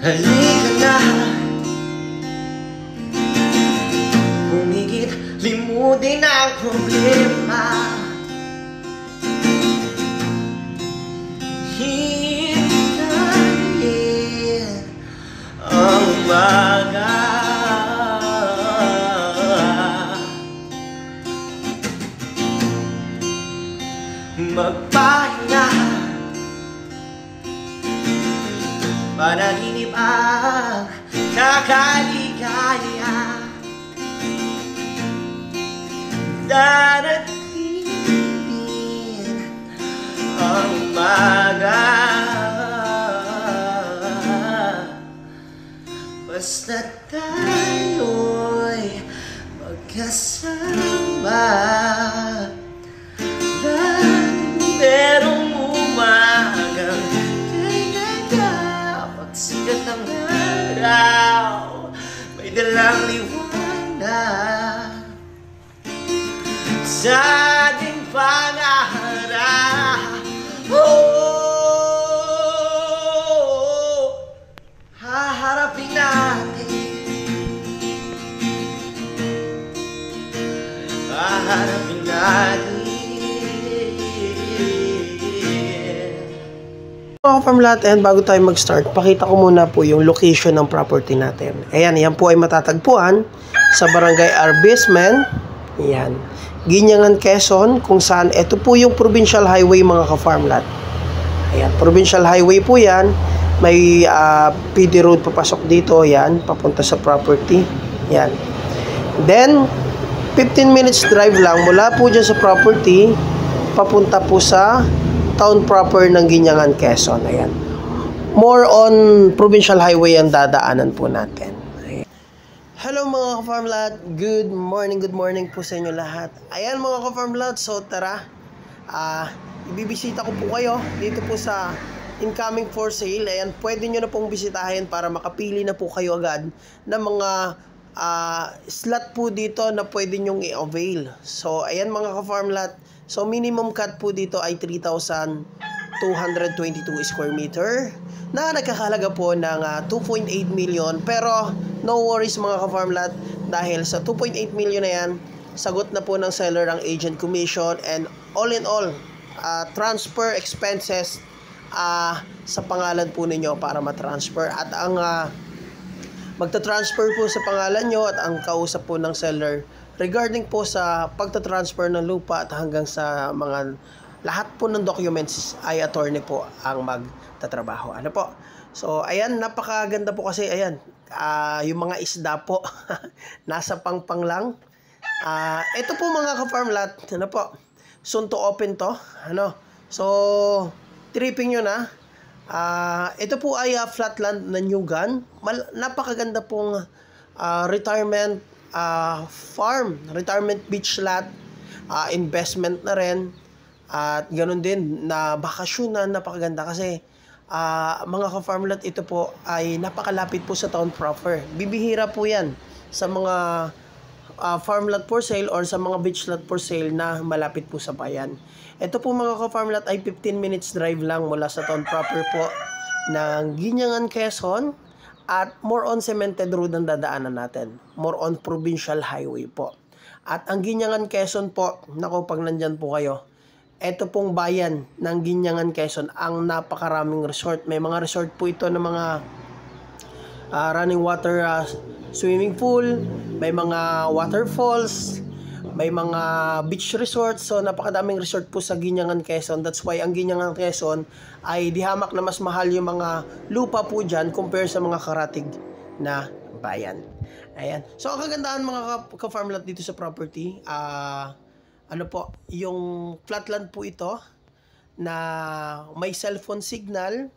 Halika na, humigit, limutin ang problema. Hintayin ang umaga. Magpahinga, panaginip ang kakaligaya. Darating din ang umaga, basta tayo'y magkasama. Merong umagang kailangan pagsikat ng araw, may dalang liwanag sa ating pangarap. Haharapin natin, haharapin natin. Mga farm lot, and bago tayo mag-start, pakita ko muna po yung location ng property natin. Ayan, yan po ay matatagpuan sa Barangay Arbismen. Ayan, Guinyangan, Quezon, kung saan ito po yung provincial highway mga ka-farm lot. Ayan, provincial highway po yan. May PD road papasok dito, yan, papunta sa property. Yan. Then, 15 minutes drive lang mula po dyan sa property, papunta po sa town proper ng Guinyangan, Quezon. Ayan. More on provincial highway ang dadaanan po natin. Ayan. Hello mga ka-farm lot. Good morning po sa inyo lahat. Ayan mga ka-farm lot. So tara, ibibisita ko po kayo dito po sa incoming for sale. Ayan, pwede nyo na pong bisitahin para makapili na po kayo agad ng mga slot po dito na pwede nyong i-avail. So ayan mga ka-farm lot. So minimum cut po dito ay 3,222 square meter na nagkakalaga po ng 2.8 million. Pero no worries mga ka-farm lot, dahil sa 2.8 million na yan, sagot na po ng seller ang agent commission and all in all, transfer expenses sa pangalan po ninyo para matransfer. At ang magta-transfer po sa pangalan nyo at ang kausap po ng seller regarding po sa pagta-transfer ng lupa at hanggang sa mga lahat po ng documents ay attorney po ang magtatrabaho. Ano po? So, ayan, napakaganda po kasi, ayan, yung mga isda po, nasa pangpang lang. Ito po mga ka-farm lot, ano po, soon to open to, ano. So, tripping nyo na. Ito po ay flatland na Nyugan. Napakaganda pong retirement farm, retirement beach lot, investment na rin, at ganoon din na bakasyon na napakaganda kasi mga ka-farm lot, ito po ay napakalapit po sa town proper. Bibihira po yan sa mga farm lot for sale or sa mga beach lot for sale na malapit po sa bayan. Ito po mga ka-farm lot ay 15 minutes drive lang mula sa town proper po ng Guinyangan, Quezon. At more on cemented road ang dadaanan natin. More on provincial highway po. At ang Guinyangan, Quezon po, naku, pag nandyan po kayo, ito pong bayan ng Guinyangan, Quezon, ang napakaraming resort. May mga resort po ito ng mga running water swimming pool, may mga waterfalls, may mga beach resorts. So napakadaming resort po sa Guinyangan, Quezon. That's why ang Guinyangan, Quezon ay dihamak na mas mahal yung mga lupa po dyan compare sa mga karatig na bayan. Ayan. So ang kagandahan mga ka-farm lot dito sa property, ano po, yung flatland po ito na may cellphone signal,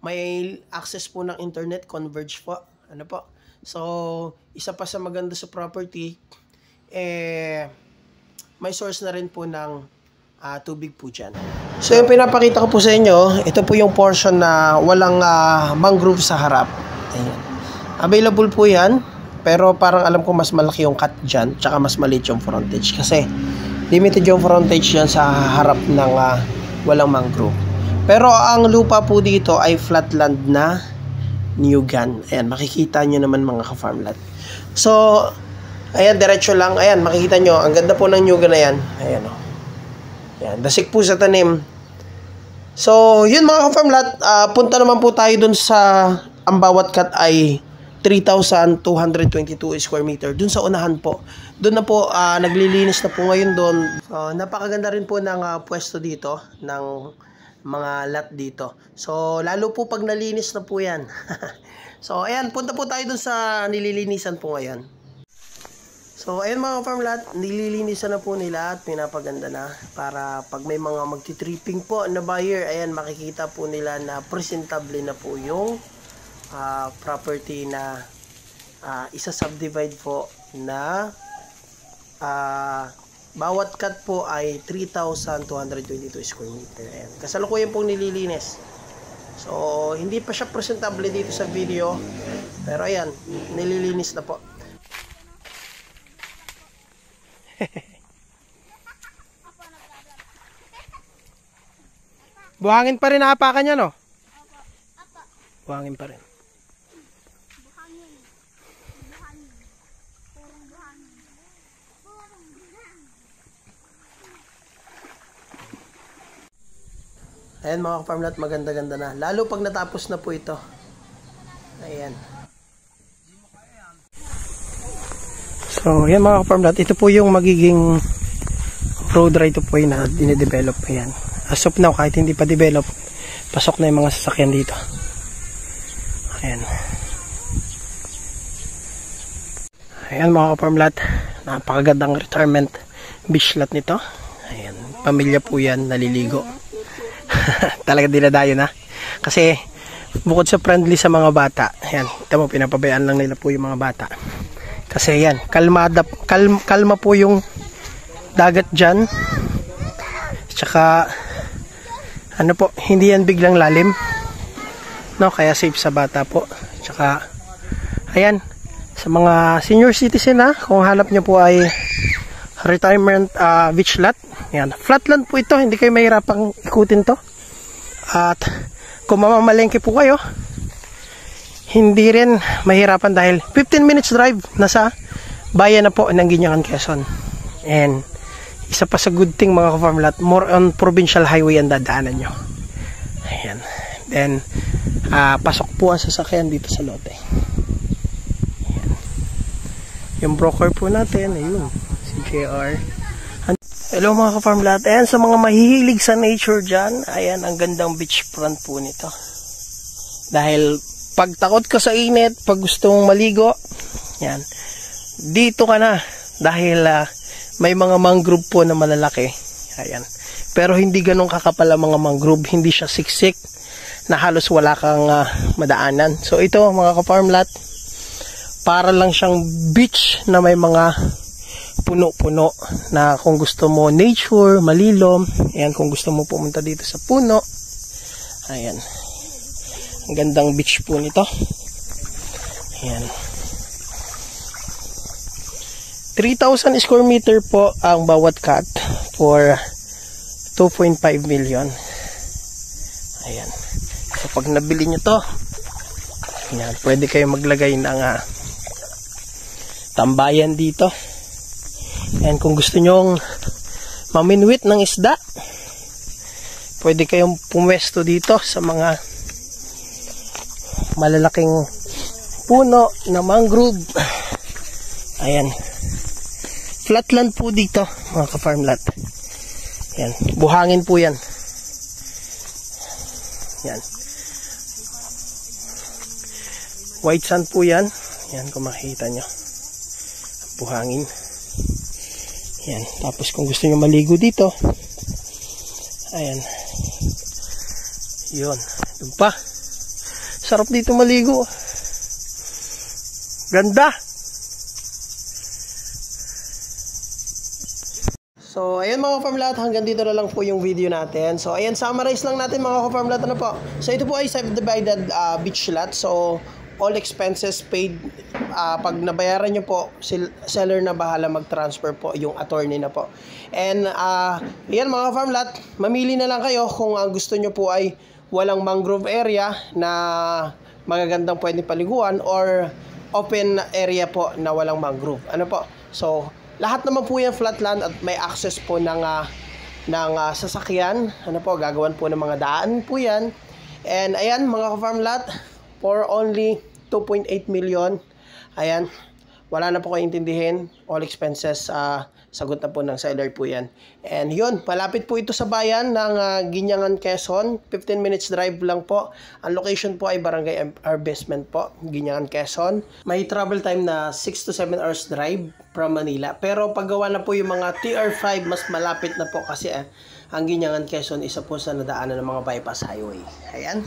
may access po ng internet, converge po. Ano po? So isa pa sa maganda sa property, may source na rin po ng tubig po dyan. So yung pinapakita ko po sa inyo, ito po yung portion na walang mangrove sa harap. Ayan. Available po yan, pero parang alam ko mas malaki yung cut dyan, tsaka mas maliit yung frontage. Kasi limited yung frontage yan sa harap ng walang mangrove. Pero ang lupa po dito ay flatland na Nyugan. Ayan, makikita nyo naman mga ka-farmlat. So, ayan, diretso lang. Ayan, makikita nyo. Ang ganda po ng Nyugan na yan. Ayan, o. Ayan, dasik po sa tanim. So, yun mga ka-farmlat. Punta naman po tayo dun sa, ang bawat cut ay 3,222 square meter. Dun sa unahan po. Doon na po, naglilinis na po ngayon doon. Napakaganda rin po ng pwesto dito, ng mga lot dito. So, lalo po pag nalinis na po yan. So, ayan, punta po tayo doon sa nililinisan po ngayon. So, ayan mga farm lot, nililinisan na po nila at pinapaganda na. Para pag may mga magti-tripping po na buyer, ayan, makikita po nila na presentable na po yung property na isa-subdivide po na bawat cut po ay 3,222 square meter. Ayan. Kasalukuyan pong nililinis. So, hindi pa siya presentable dito sa video. Pero ayan, nililinis na po. Buhangin pa rin hapakan niya, no? Buhangin pa rin. Ayan mga ka-farmlat, maganda-ganda na. Lalo pag natapos na po ito. Ayan. So, ayan mga ka-farmlat, ito po yung magiging road right to po na dinidevelop. Ayan. As of now, kahit hindi pa develop, pasok na yung mga sasakyan dito. Ayan. Ayan mga ka-farmlat, napakagandang retirement beach lot nito. Ayan. Pamilya po yan, naliligo. Talaga dinadayo na. Kasi bukod sa friendly sa mga bata, ayan, tamo pinapabayaan lang nila po yung mga bata. Kasi yan, kalma po yung dagat dyan. Tsaka ano po, hindi yan biglang lalim. No, kaya safe sa bata po. Tsaka ayan, sa mga senior citizen kung hanap nyo po ay retirement beach lot. Yan, flatland po ito, hindi kayo mahirapang ikutin to. At kung mamamalengke po kayo, hindi rin mahirapan dahil 15 minutes drive nasa bayan na po ng Ginyangan, Quezon. And isa pa sa good thing mga ka-farm lot, more on provincial highway ang dadaanan nyo. Ayan. Then pasok po ang sasakyan dito sa lote. Ayan. Yung broker po natin, ayun, si JR. Hello mga ka-farm lot. Ayan, sa mga mahihilig sa nature dyan, ayan, ang gandang beachfront po nito. Dahil pag takot ka sa init, pag gusto mong maligo, yan, dito ka na. Dahil may mga mangrove po na malalaki. Ayan. Pero hindi ganun kakapal ang mga mangrove. Hindi siya siksik na halos wala kang madaanan. So ito mga ka-farm lot, para lang siyang beach na may mga puno-puno na kung gusto mo nature, malilom, ayan, kung gusto mo pumunta dito sa puno, ayan, ang gandang beach po nito. Ayan, 3,000 square meter po ang bawat cut for 2.5 million. Ayan, so pag nabili nyo to, ayan, pwede kayo maglagay ng tambayan dito. And kung gusto nyong maminwit ng isda, pwede kayong pumwesto dito sa mga malalaking puno na mangrove. Ayan. Flatland po dito, mga ka-farm lot. Ayan. Buhangin po yan. Ayan. White sand po yan. Ayan, kung makikita nyo. Buhangin. Ayan. Tapos kung gusto nyo maligo dito, ayan. Yun. Doon pa. Sarap dito maligo. Ganda. So, ayan mga ka-farm lot, hanggang dito na lang po yung video natin. So, ayan, summarize lang natin mga ka-farm lot. Ano po? So, ito po ay subdivided beach lot. So, all expenses paid. Pag nabayaran nyo po, seller na bahala mag-transfer po, yung attorney na po. And yan mga farm lot, mamili na lang kayo kung ang gusto nyo po ay walang mangrove area na magagandang pwede paliguan or open area po na walang mangrove. Ano po? So, lahat naman po yan flat land at may access po ng sasakyan. Ano po, gagawan po ng mga daan po yan. And ayan mga ka-farm lot, for only 2.8 million. Ayan, wala na po kayo intindihin. All expenses, sagot na po ng seller po yan. And yun, palapit po ito sa bayan ng Guiñangan, Quezon. 15 minutes drive lang po. Ang location po ay Barangay Harvestment po, Guiñangan, Quezon. May travel time na 6 to 7 hours drive from Manila. Pero paggawa na po yung mga TR5, mas malapit na po kasi ang Guiñangan, Quezon, isa po sa nadaanan ng mga bypass highway. Ayan.